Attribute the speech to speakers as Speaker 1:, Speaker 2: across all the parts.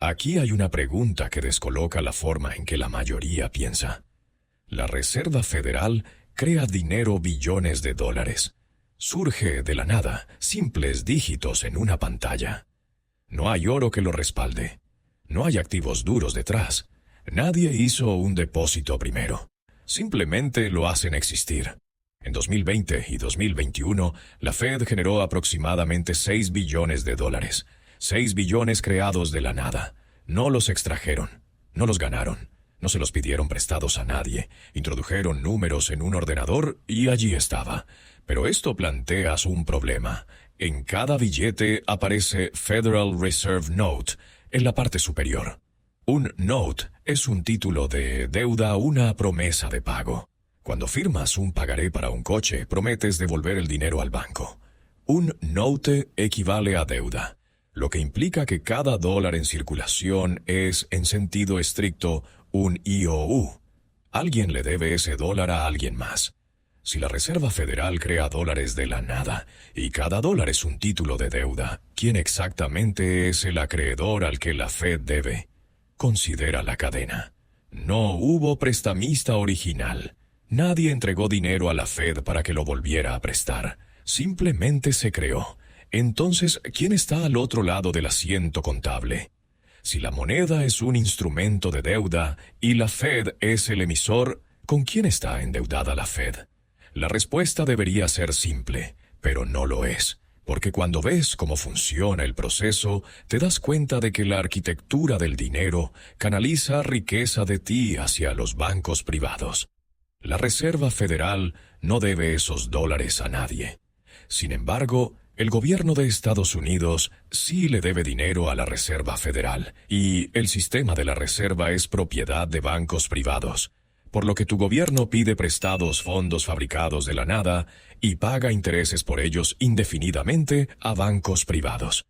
Speaker 1: Aquí hay una pregunta que descoloca la forma en que la mayoría piensa. La Reserva Federal crea dinero billones de dólares. Surge de la nada, simples dígitos en una pantalla. No hay oro que lo respalde. No hay activos duros detrás. Nadie hizo un depósito primero. Simplemente lo hacen existir. En 2020 y 2021, la Fed generó aproximadamente 6 billones de dólares. 6 billones creados de la nada. No los extrajeron, no los ganaron, no se los pidieron prestados a nadie. Introdujeron números en un ordenador y allí estaba. Pero esto plantea un problema. En cada billete aparece Federal Reserve Note en la parte superior. Un note es un título de deuda, una promesa de pago. Cuando firmas un pagaré para un coche, prometes devolver el dinero al banco. Un note equivale a deuda, lo que implica que cada dólar en circulación es, en sentido estricto, un IOU. Alguien le debe ese dólar a alguien más. Si la Reserva Federal crea dólares de la nada, y cada dólar es un título de deuda, ¿quién exactamente es el acreedor al que la Fed debe? Considera la cadena. No hubo prestamista original. Nadie entregó dinero a la Fed para que lo volviera a prestar. Simplemente se creó. Entonces, ¿quién está al otro lado del asiento contable? Si la moneda es un instrumento de deuda y la Fed es el emisor, ¿con quién está endeudada la Fed? La respuesta debería ser simple, pero no lo es, porque cuando ves cómo funciona el proceso, te das cuenta de que la arquitectura del dinero canaliza riqueza de ti hacia los bancos privados. La Reserva Federal no debe esos dólares a nadie. Sin embargo, el gobierno de Estados Unidos sí le debe dinero a la Reserva Federal, y el sistema de la Reserva es propiedad de bancos privados, por lo que tu gobierno pide prestados fondos fabricados de la nada y paga intereses por ellos indefinidamente a bancos privados.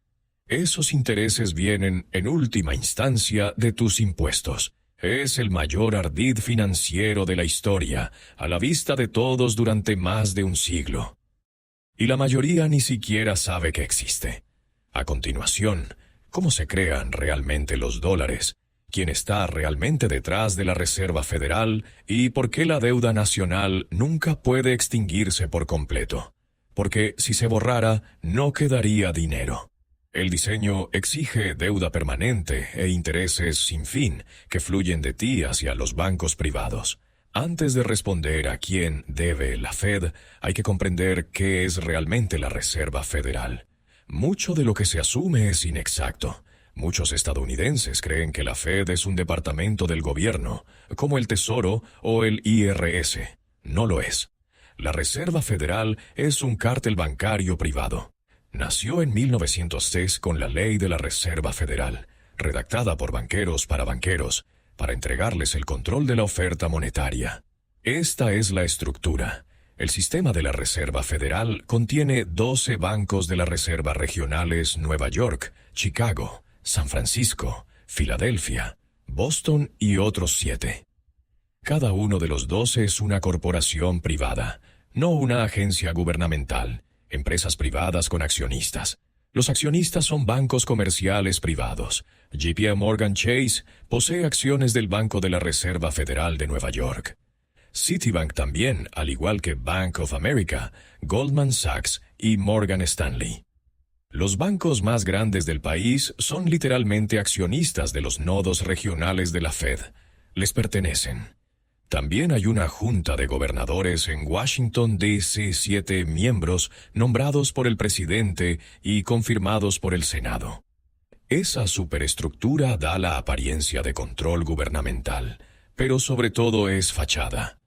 Speaker 1: Esos intereses vienen, en última instancia, de tus impuestos. Es el mayor ardid financiero de la historia, a la vista de todos durante más de un siglo. Y la mayoría ni siquiera sabe que existe. A continuación, ¿cómo se crean realmente los dólares? ¿Quién está realmente detrás de la Reserva Federal? ¿Y por qué la deuda nacional nunca puede extinguirse por completo? Porque si se borrara, no quedaría dinero. El diseño exige deuda permanente e intereses sin fin que fluyen de ti hacia los bancos privados. Antes de responder a quién debe la Fed, hay que comprender qué es realmente la Reserva Federal. Mucho de lo que se asume es inexacto. Muchos estadounidenses creen que la Fed es un departamento del gobierno, como el Tesoro o el IRS. No lo es. La Reserva Federal es un cártel bancario privado. Nació en 1906 con la Ley de la Reserva Federal, redactada por banqueros, para entregarles el control de la oferta monetaria. Esta es la estructura. El sistema de la Reserva Federal contiene 12 bancos de la Reserva regionales Nueva York, Chicago, San Francisco, Filadelfia, Boston y otros 7. Cada uno de los 12 es una corporación privada, no una agencia gubernamental, empresas privadas con accionistas. Los accionistas son bancos comerciales privados. JP Morgan Chase posee acciones del Banco de la Reserva Federal de Nueva York. Citibank también, al igual que Bank of America, Goldman Sachs y Morgan Stanley. Los bancos más grandes del país son literalmente accionistas de los nodos regionales de la Fed. Les pertenecen. También hay una junta de gobernadores en Washington, D.C., 7 miembros nombrados por el presidente y confirmados por el Senado. Esa superestructura da la apariencia de control gubernamental, pero sobre todo es fachada.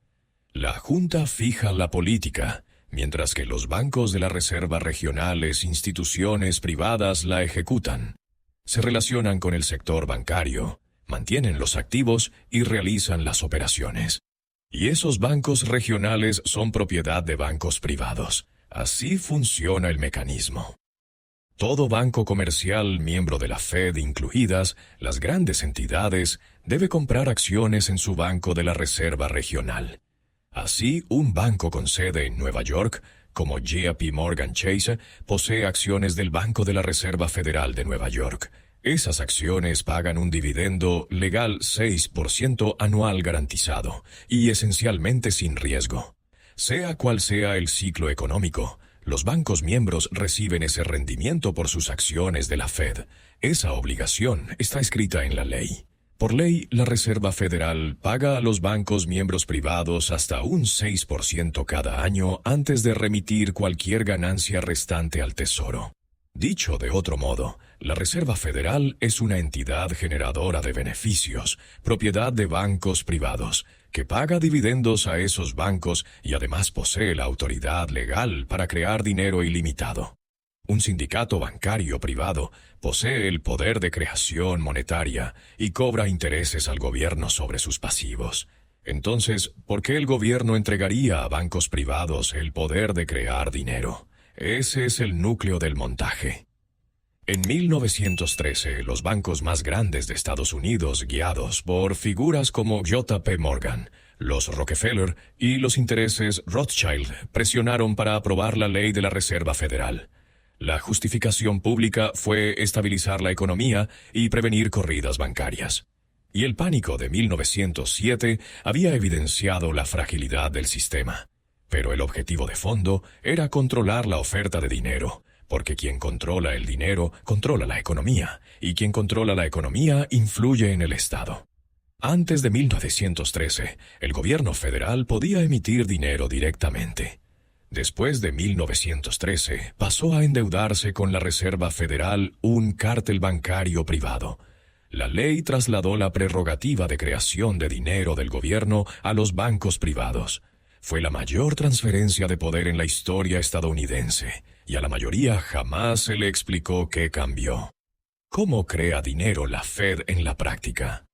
Speaker 1: La junta fija la política, mientras que los bancos de la Reserva regionales, instituciones privadas la ejecutan. Se relacionan con el sector bancario, mantienen los activos y realizan las operaciones. Y esos bancos regionales son propiedad de bancos privados. Así funciona el mecanismo. Todo banco comercial miembro de la Fed, incluidas las grandes entidades, debe comprar acciones en su banco de la Reserva regional. Así, un banco con sede en Nueva York, como JP Morgan Chase, posee acciones del Banco de la Reserva Federal de Nueva York. Esas acciones pagan un dividendo legal 6% anual garantizado y esencialmente sin riesgo. Sea cual sea el ciclo económico, los bancos miembros reciben ese rendimiento por sus acciones de la Fed. Esa obligación está escrita en la ley. Por ley, la Reserva Federal paga a los bancos miembros privados hasta un 6% cada año antes de remitir cualquier ganancia restante al Tesoro. Dicho de otro modo, la Reserva Federal es una entidad generadora de beneficios, propiedad de bancos privados, que paga dividendos a esos bancos y además posee la autoridad legal para crear dinero ilimitado. Un sindicato bancario privado posee el poder de creación monetaria y cobra intereses al gobierno sobre sus pasivos. Entonces, ¿por qué el gobierno entregaría a bancos privados el poder de crear dinero? Ese es el núcleo del montaje. En 1913, los bancos más grandes de Estados Unidos, guiados por figuras como J.P. Morgan, los Rockefeller y los intereses Rothschild, presionaron para aprobar la ley de la Reserva Federal. La justificación pública fue estabilizar la economía y prevenir corridas bancarias. Y el pánico de 1907 había evidenciado la fragilidad del sistema. Pero el objetivo de fondo era controlar la oferta de dinero, porque quien controla el dinero controla la economía, y quien controla la economía influye en el Estado. Antes de 1913, el gobierno federal podía emitir dinero directamente. Después de 1913, pasó a endeudarse con la Reserva Federal, un cártel bancario privado. La ley trasladó la prerrogativa de creación de dinero del gobierno a los bancos privados. Fue la mayor transferencia de poder en la historia estadounidense, y a la mayoría jamás se le explicó qué cambió. ¿Cómo crea dinero la Fed en la práctica?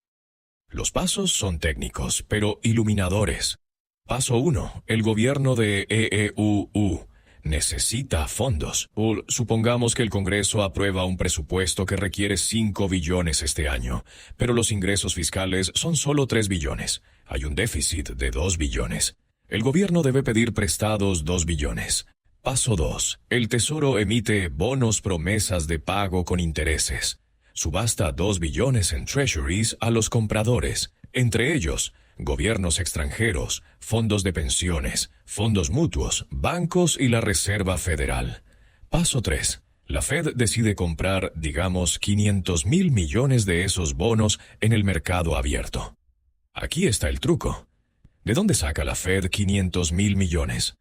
Speaker 1: Los pasos son técnicos, pero iluminadores. Paso 1. El gobierno de EEUU necesita fondos. Supongamos que el Congreso aprueba un presupuesto que requiere 5 billones este año, pero los ingresos fiscales son solo 3 billones. Hay un déficit de 2 billones. El gobierno debe pedir prestados 2 billones. Paso 2. El Tesoro emite bonos promesas de pago con intereses. Subasta 2 billones en treasuries a los compradores, entre ellos gobiernos extranjeros, fondos de pensiones, fondos mutuos, bancos y la Reserva Federal. Paso 3. La Fed decide comprar, digamos, 500,000 millones de esos bonos en el mercado abierto. Aquí está el truco. ¿De dónde saca la Fed 500,000 millones?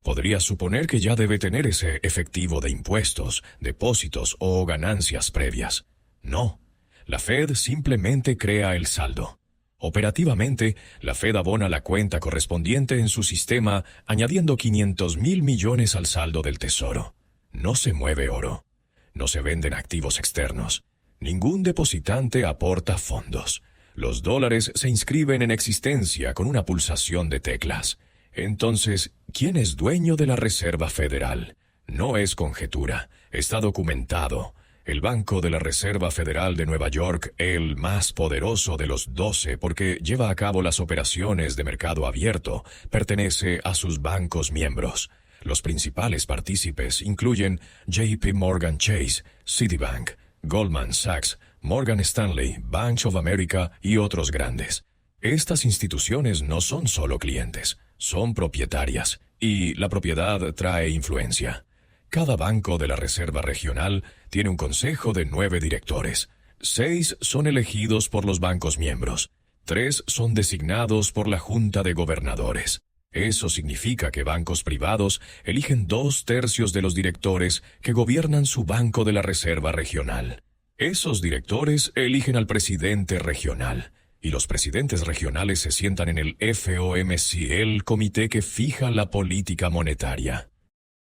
Speaker 1: Podría suponer que ya debe tener ese efectivo de impuestos, depósitos o ganancias previas. No, la Fed simplemente crea el saldo. Operativamente, la Fed abona la cuenta correspondiente en su sistema, añadiendo 500,000 millones al saldo del Tesoro. No se mueve oro. No se venden activos externos. Ningún depositante aporta fondos. Los dólares se inscriben en existencia con una pulsación de teclas. Entonces, ¿quién es dueño de la Reserva Federal? No es conjetura, está documentado. El Banco de la Reserva Federal de Nueva York, el más poderoso de los 12 porque lleva a cabo las operaciones de mercado abierto, pertenece a sus bancos miembros. Los principales partícipes incluyen JP Morgan Chase, Citibank, Goldman Sachs, Morgan Stanley, Bank of America y otros grandes. Estas instituciones no son solo clientes, son propietarias, y la propiedad trae influencia. Cada banco de la Reserva Regional tiene un consejo de 9 directores. 6 son elegidos por los bancos miembros. 3 son designados por la Junta de Gobernadores. Eso significa que bancos privados eligen 2/3 de los directores que gobiernan su banco de la Reserva Regional. Esos directores eligen al presidente regional, y los presidentes regionales se sientan en el FOMC, el comité que fija la política monetaria.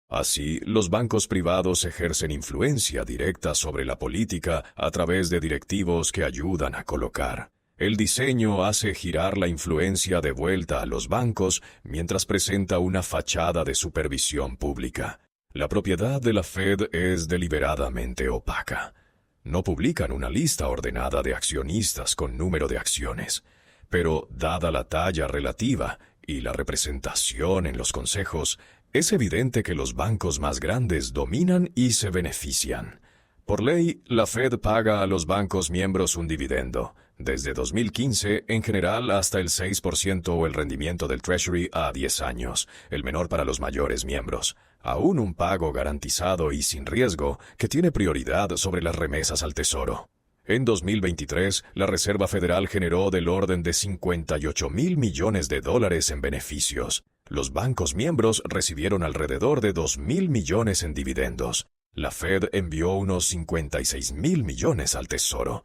Speaker 1: Así, los bancos privados ejercen influencia directa sobre la política a través de directivos que ayudan a colocar. El diseño hace girar la influencia de vuelta a los bancos mientras presenta una fachada de supervisión pública. La propiedad de la Fed es deliberadamente opaca. No publican una lista ordenada de accionistas con número de acciones, pero dada la talla relativa y la representación en los consejos, es evidente que los bancos más grandes dominan y se benefician. Por ley, la Fed paga a los bancos miembros un dividendo. Desde 2015, en general, hasta el 6% o el rendimiento del Treasury a 10 años, el menor para los mayores miembros. Aún un pago garantizado y sin riesgo que tiene prioridad sobre las remesas al Tesoro. En 2023, la Reserva Federal generó del orden de $58,000 millones en beneficios. Los bancos miembros recibieron alrededor de $2,000 millones en dividendos. La Fed envió unos $56,000 millones al Tesoro.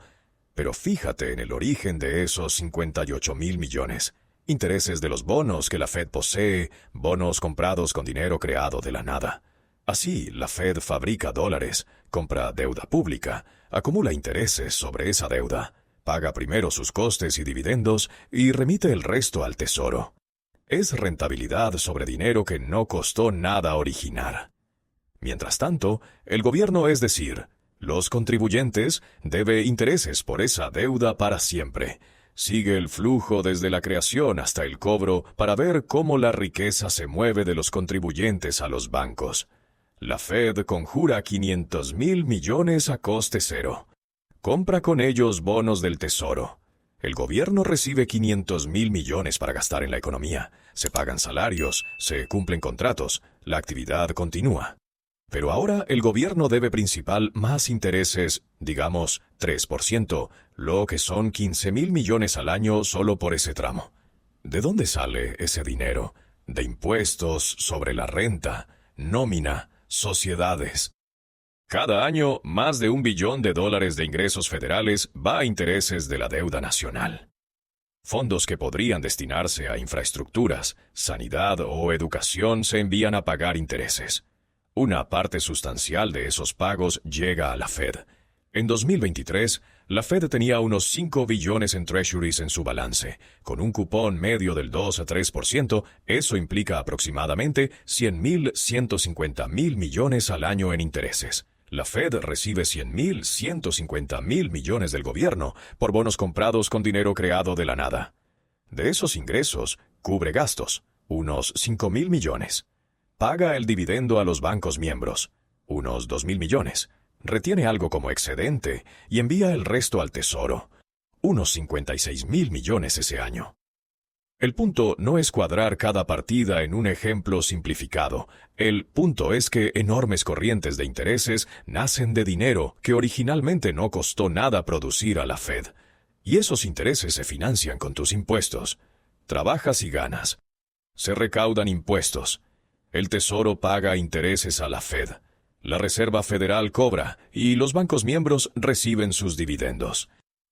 Speaker 1: Pero fíjate en el origen de esos $58,000 millones. Intereses de los bonos que la Fed posee, bonos comprados con dinero creado de la nada. Así, la Fed fabrica dólares, compra deuda pública, acumula intereses sobre esa deuda, paga primero sus costes y dividendos y remite el resto al Tesoro. Es rentabilidad sobre dinero que no costó nada originar. Mientras tanto, el gobierno, es decir, los contribuyentes, debe intereses por esa deuda para siempre. Sigue el flujo desde la creación hasta el cobro para ver cómo la riqueza se mueve de los contribuyentes a los bancos. La Fed conjura $500,000 millones a coste cero. Compra con ellos bonos del Tesoro. El gobierno recibe $500,000 millones para gastar en la economía. Se pagan salarios, se cumplen contratos, la actividad continúa. Pero ahora el gobierno debe principal más intereses, digamos 3%, lo que son $15,000 millones al año solo por ese tramo. ¿De dónde sale ese dinero? De impuestos sobre la renta, nómina, sociedades. Cada año, más de $1 billón de ingresos federales va a intereses de la deuda nacional. Fondos que podrían destinarse a infraestructuras, sanidad o educación se envían a pagar intereses. Una parte sustancial de esos pagos llega a la Fed. En 2023, la Fed tenía unos 5 billones en treasuries en su balance. Con un cupón medio del 2 a 3%, eso implica aproximadamente $100,000-150,000 millones al año en intereses. La Fed recibe $100,000-150,000 millones del gobierno por bonos comprados con dinero creado de la nada. De esos ingresos, cubre gastos, unos $5,000 millones. Paga el dividendo a los bancos miembros, unos $2,000 millones. Retiene algo como excedente y envía el resto al Tesoro, unos $56,000 millones ese año. El punto no es cuadrar cada partida en un ejemplo simplificado. El punto es que enormes corrientes de intereses nacen de dinero que originalmente no costó nada producir a la Fed. Y esos intereses se financian con tus impuestos. Trabajas y ganas. Se recaudan impuestos. El Tesoro paga intereses a la Fed. La Reserva Federal cobra y los bancos miembros reciben sus dividendos.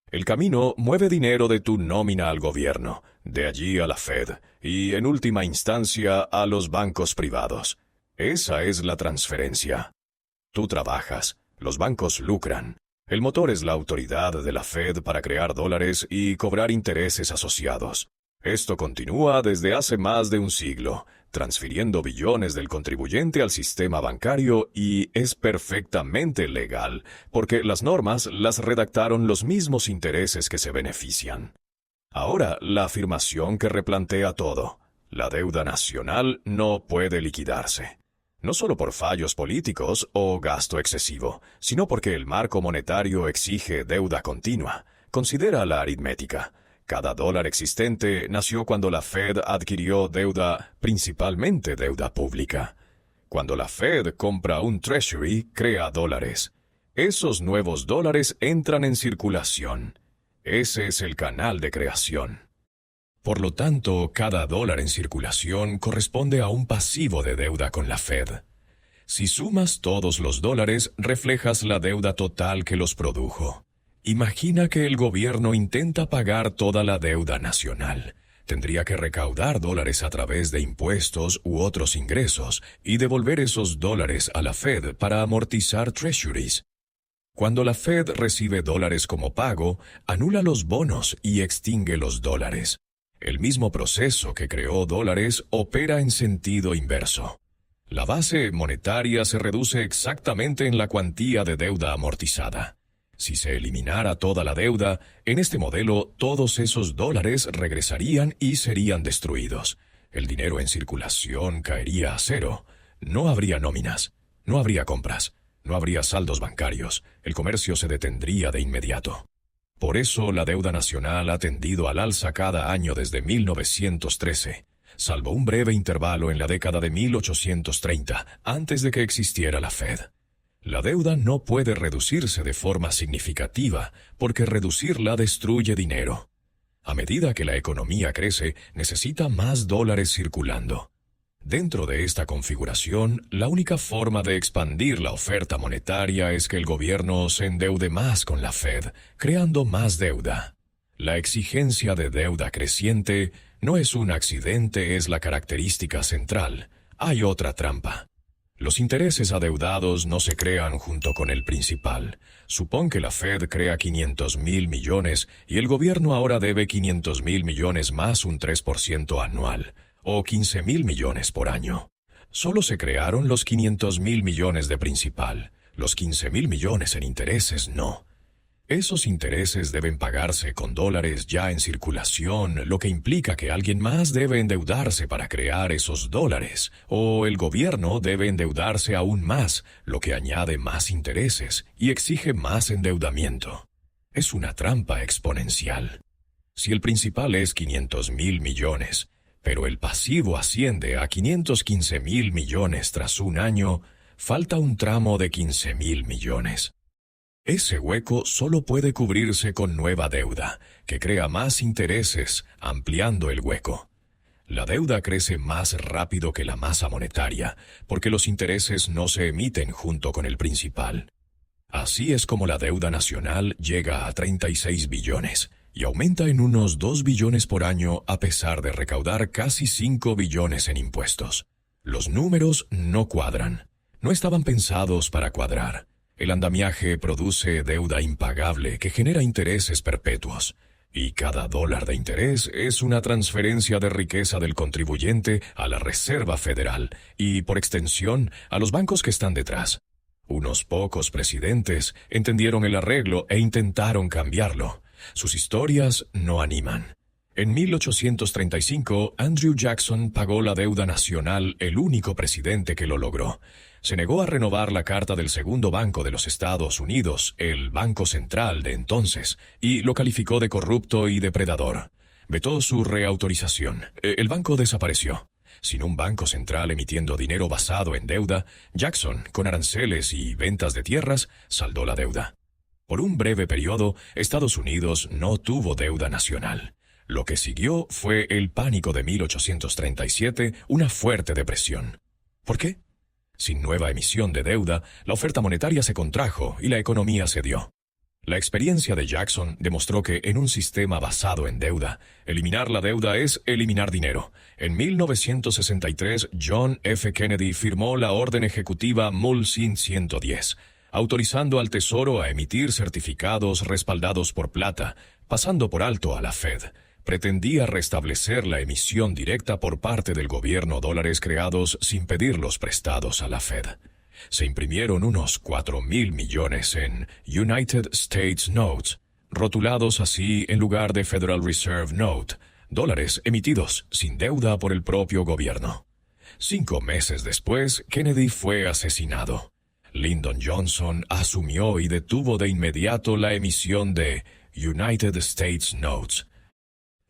Speaker 1: El camino mueve dinero de tu nómina al gobierno, de allí a la Fed y, en última instancia, a los bancos privados. Esa es la transferencia. Tú trabajas, los bancos lucran. El motor es la autoridad de la Fed para crear dólares y cobrar intereses asociados. Esto continúa desde hace más de un siglo, transfiriendo billones del contribuyente al sistema bancario y es perfectamente legal, porque las normas las redactaron los mismos intereses que se benefician. Ahora, la afirmación que replantea todo. La deuda nacional no puede liquidarse. No solo por fallos políticos o gasto excesivo, sino porque el marco monetario exige deuda continua. Considera la aritmética. Cada dólar existente nació cuando la Fed adquirió deuda, principalmente deuda pública. Cuando la Fed compra un Treasury, crea dólares. Esos nuevos dólares entran en circulación. Ese es el canal de creación. Por lo tanto, cada dólar en circulación corresponde a un pasivo de deuda con la Fed. Si sumas todos los dólares, reflejas la deuda total que los produjo. Imagina que el gobierno intenta pagar toda la deuda nacional. Tendría que recaudar dólares a través de impuestos u otros ingresos y devolver esos dólares a la Fed para amortizar treasuries. Cuando la Fed recibe dólares como pago, anula los bonos y extingue los dólares. El mismo proceso que creó dólares opera en sentido inverso. La base monetaria se reduce exactamente en la cuantía de deuda amortizada. Si se eliminara toda la deuda, en este modelo todos esos dólares regresarían y serían destruidos. El dinero en circulación caería a cero. No habría nóminas, no habría compras, No habría saldos bancarios, el comercio se detendría de inmediato. Por eso la deuda nacional ha tendido al alza cada año desde 1913, salvo un breve intervalo en la década de 1830, antes de que existiera la Fed. La deuda no puede reducirse de forma significativa, porque reducirla destruye dinero. A medida que la economía crece, necesita más dólares circulando. Dentro de esta configuración, la única forma de expandir la oferta monetaria es que el gobierno se endeude más con la Fed, creando más deuda. La exigencia de deuda creciente no es un accidente, es la característica central. Hay otra trampa. Los intereses adeudados no se crean junto con el principal. Supón que la Fed crea 500,000 millones y el gobierno ahora debe 500,000 millones más un 3% anual, o 15,000 millones por año. Solo se crearon los 500,000 millones de principal, los 15,000 millones en intereses no. Esos intereses deben pagarse con dólares ya en circulación, lo que implica que alguien más debe endeudarse para crear esos dólares, o el gobierno debe endeudarse aún más, lo que añade más intereses y exige más endeudamiento. Es una trampa exponencial. Si el principal es 500,000 millones, pero el pasivo asciende a 515,000 millones tras un año, falta un tramo de 15,000 millones. Ese hueco solo puede cubrirse con nueva deuda, que crea más intereses, ampliando el hueco. La deuda crece más rápido que la masa monetaria, porque los intereses no se emiten junto con el principal. Así es como la deuda nacional llega a 36 billones, y aumenta en unos 2 billones por año a pesar de recaudar casi 5 billones en impuestos. Los números no cuadran. No estaban pensados para cuadrar. El andamiaje produce deuda impagable que genera intereses perpetuos, y cada dólar de interés es una transferencia de riqueza del contribuyente a la Reserva Federal y, por extensión, a los bancos que están detrás. Unos pocos presidentes entendieron el arreglo e intentaron cambiarlo. Sus historias no animan. En 1835, Andrew Jackson pagó la deuda nacional, el único presidente que lo logró. Se negó a renovar la carta del segundo banco de los Estados Unidos, el Banco Central de entonces, y lo calificó de corrupto y depredador. Vetó su reautorización. El banco desapareció. Sin un banco central emitiendo dinero basado en deuda, Jackson, con aranceles y ventas de tierras, saldó la deuda. Por un breve periodo, Estados Unidos no tuvo deuda nacional. Lo que siguió fue el pánico de 1837, una fuerte depresión. ¿Por qué? Sin nueva emisión de deuda, la oferta monetaria se contrajo y la economía cedió. La experiencia de Jackson demostró que en un sistema basado en deuda, eliminar la deuda es eliminar dinero. En 1963, John F. Kennedy firmó la orden ejecutiva Mulsin 110, autorizando al Tesoro a emitir certificados respaldados por plata, pasando por alto a la Fed. Pretendía restablecer la emisión directa por parte del gobierno, dólares creados sin pedirlos prestados a la Fed. Se imprimieron unos 4,000 millones en United States Notes, rotulados así en lugar de Federal Reserve Note, dólares emitidos sin deuda por el propio gobierno. 5 meses después, Kennedy fue asesinado. Lyndon Johnson asumió y detuvo de inmediato la emisión de United States Notes.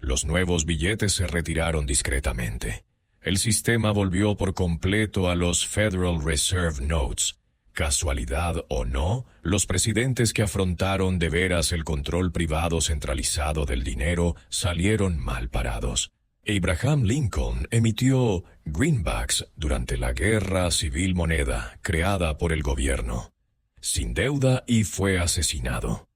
Speaker 1: Los nuevos billetes se retiraron discretamente. El sistema volvió por completo a los Federal Reserve Notes. Casualidad o no, los presidentes que afrontaron de veras el control privado centralizado del dinero salieron mal parados. Abraham Lincoln emitió greenbacks durante la Guerra Civil Moneda, creada por el gobierno, sin deuda, y fue asesinado.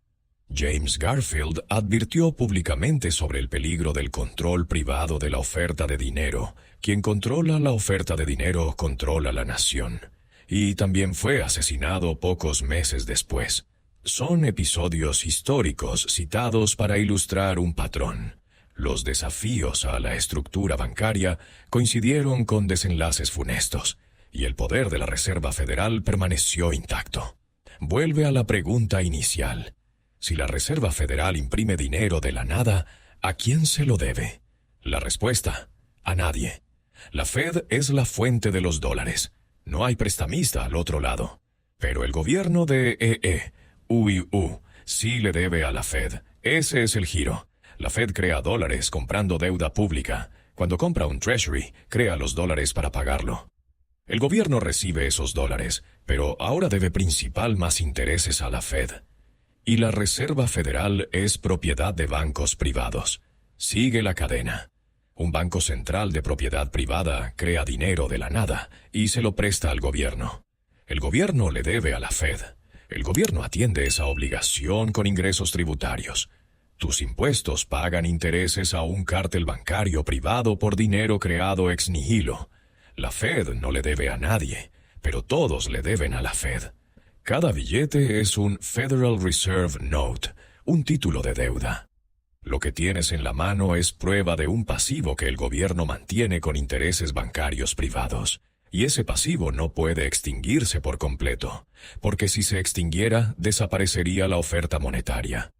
Speaker 1: James Garfield advirtió públicamente sobre el peligro del control privado de la oferta de dinero. Quien controla la oferta de dinero controla la nación. Y también fue asesinado pocos meses después. Son episodios históricos citados para ilustrar un patrón. Los desafíos a la estructura bancaria coincidieron con desenlaces funestos, y el poder de la Reserva Federal permaneció intacto. Vuelve a la pregunta inicial. Si la Reserva Federal imprime dinero de la nada, ¿a quién se lo debe? La respuesta: a nadie. La Fed es la fuente de los dólares. No hay prestamista al otro lado. Pero el gobierno de U sí le debe a la Fed. Ese es el giro. La Fed crea dólares comprando deuda pública. Cuando compra un Treasury, crea los dólares para pagarlo. El gobierno recibe esos dólares, pero ahora debe principal más intereses a la Fed. Y la Reserva Federal es propiedad de bancos privados. Sigue la cadena. Un banco central de propiedad privada crea dinero de la nada y se lo presta al gobierno. El gobierno le debe a la Fed. El gobierno atiende esa obligación con ingresos tributarios. Tus impuestos pagan intereses a un cártel bancario privado por dinero creado ex nihilo. La Fed no le debe a nadie, pero todos le deben a la Fed. Cada billete es un Federal Reserve Note, un título de deuda. Lo que tienes en la mano es prueba de un pasivo que el gobierno mantiene con intereses bancarios privados. Y ese pasivo no puede extinguirse por completo, porque si se extinguiera, desaparecería la oferta monetaria.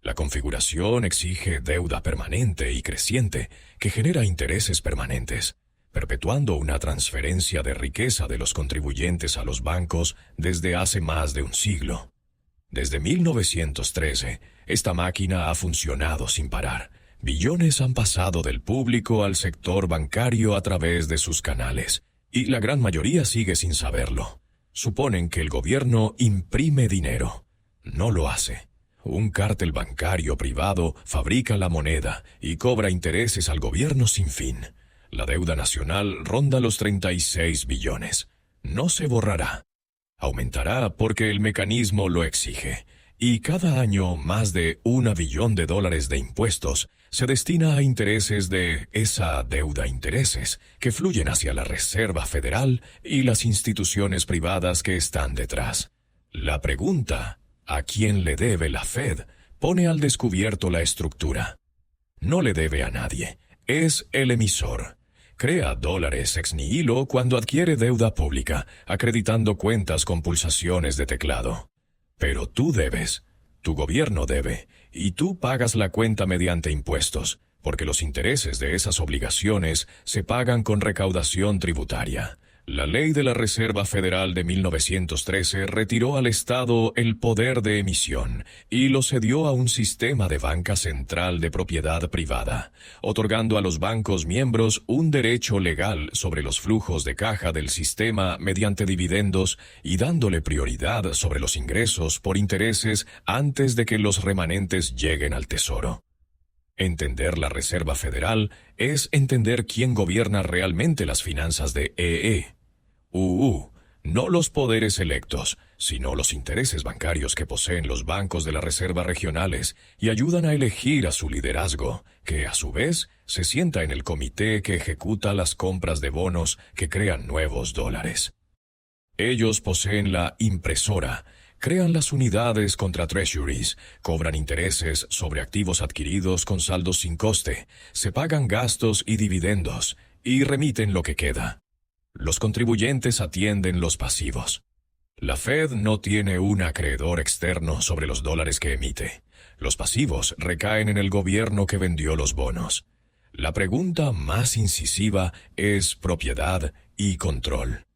Speaker 1: La configuración exige deuda permanente y creciente que genera intereses permanentes, perpetuando una transferencia de riqueza de los contribuyentes a los bancos desde hace más de un siglo. Desde 1913, esta máquina ha funcionado sin parar. Billones han pasado del público al sector bancario a través de sus canales, y la gran mayoría sigue sin saberlo. Suponen que el gobierno imprime dinero. No lo hace. Un cártel bancario privado fabrica la moneda y cobra intereses al gobierno sin fin. La deuda nacional ronda los 36 billones. No se borrará. Aumentará porque el mecanismo lo exige. Y cada año más de $1 billón de impuestos se destina a intereses de esa deuda intereses que fluyen hacia la Reserva Federal y las instituciones privadas que están detrás. La pregunta, ¿a quién le debe la Fed?, pone al descubierto la estructura. No le debe a nadie. Es el emisor. Crea dólares ex nihilo cuando adquiere deuda pública, acreditando cuentas con pulsaciones de teclado. Pero tú debes, tu gobierno debe, y tú pagas la cuenta mediante impuestos, porque los intereses de esas obligaciones se pagan con recaudación tributaria. La ley de la Reserva Federal de 1913 retiró al Estado el poder de emisión y lo cedió a un sistema de banca central de propiedad privada, otorgando a los bancos miembros un derecho legal sobre los flujos de caja del sistema mediante dividendos y dándole prioridad sobre los ingresos por intereses antes de que los remanentes lleguen al Tesoro. Entender la Reserva Federal es entender quién gobierna realmente las finanzas de no los poderes electos, sino los intereses bancarios que poseen los bancos de la Reserva regionales y ayudan a elegir a su liderazgo, que a su vez se sienta en el comité que ejecuta las compras de bonos que crean nuevos dólares. Ellos poseen la impresora, crean las unidades contra treasuries, cobran intereses sobre activos adquiridos con saldos sin coste, se pagan gastos y dividendos, y remiten lo que queda. Los contribuyentes atienden los pasivos. La Fed no tiene un acreedor externo sobre los dólares que emite. Los pasivos recaen en el gobierno que vendió los bonos. La pregunta más incisiva es propiedad y control.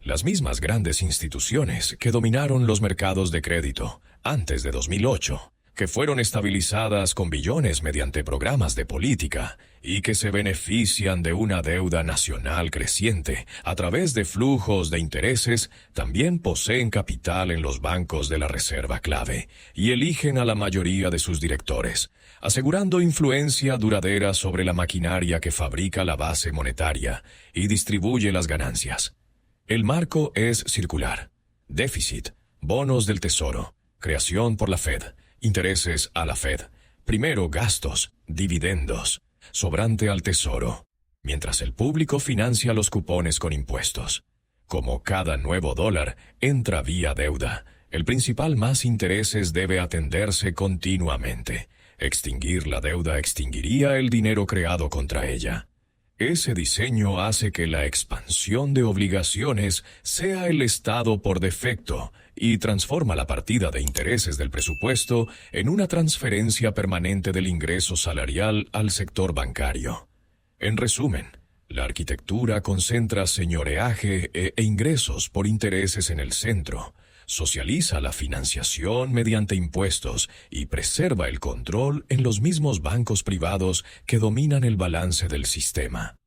Speaker 1: Las mismas grandes instituciones que dominaron los mercados de crédito antes de 2008, que fueron estabilizadas con billones mediante programas de política y que se benefician de una deuda nacional creciente a través de flujos de intereses, también poseen capital en los bancos de la reserva clave y eligen a la mayoría de sus directores, asegurando influencia duradera sobre la maquinaria que fabrica la base monetaria y distribuye las ganancias. El marco es circular. Déficit, bonos del Tesoro, creación por la Fed, intereses a la Fed, primero gastos, dividendos, sobrante al Tesoro, mientras el público financia los cupones con impuestos. Como cada nuevo dólar entra vía deuda, el principal más intereses debe atenderse continuamente. Extinguir la deuda extinguiría el dinero creado contra ella. Ese diseño hace que la expansión de obligaciones sea el estado por defecto y transforma la partida de intereses del presupuesto en una transferencia permanente del ingreso salarial al sector bancario. En resumen, La arquitectura concentra señoreaje e ingresos por intereses en el centro, socializa la financiación mediante impuestos y preserva el control en los mismos bancos privados que dominan el balance del sistema.